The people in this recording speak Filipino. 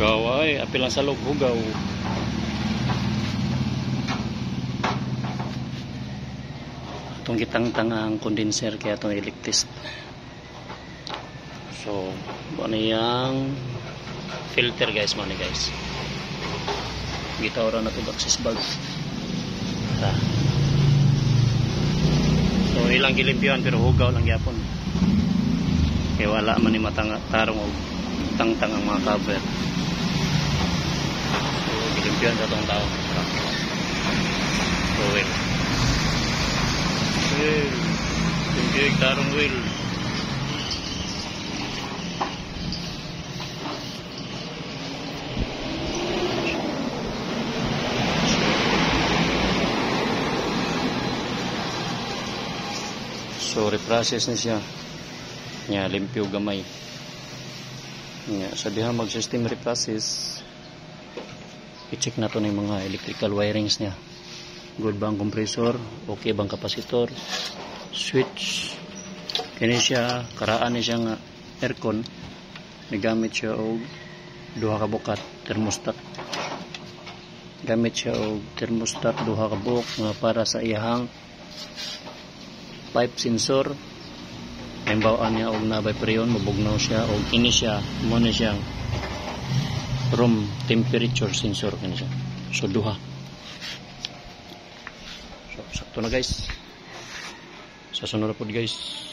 Hugaw ay, apil lang sa loob, hugaw. Itong kitang-tang ang condenser kaya itong electrist. So, ano yung filter guys, mo ni guys. Gitaw ra na ito access valve. So, ilang gilimpyuhan pero hugaw lang yapon. Kaya wala man ni tarong o tang-tang ang mga cover. So, gilimpyuhan sa itong tao. So, wheel. Gilimpyuhan tarong wheel. So, reprocess na siya. Nya, limpyo gamay. Nya, sabihan mag-system reprocess. I-check na to ng mga electrical wirings niya. Good ba ang compressor? Okay bang kapasitor? Switch. Kini siya, karaan niya nga aircon. Nagamit siya o duha ka bukat, thermostat. Gamit siya o thermostat, duha ka buk nga para sa iyahang pipe sensor. Halimbawa niya og nabay periyon mabugnaw siya og ini siya mo na siyang room temperature sensor kani siya. So duha. So sakto na guys. Sa sunod na pod guys.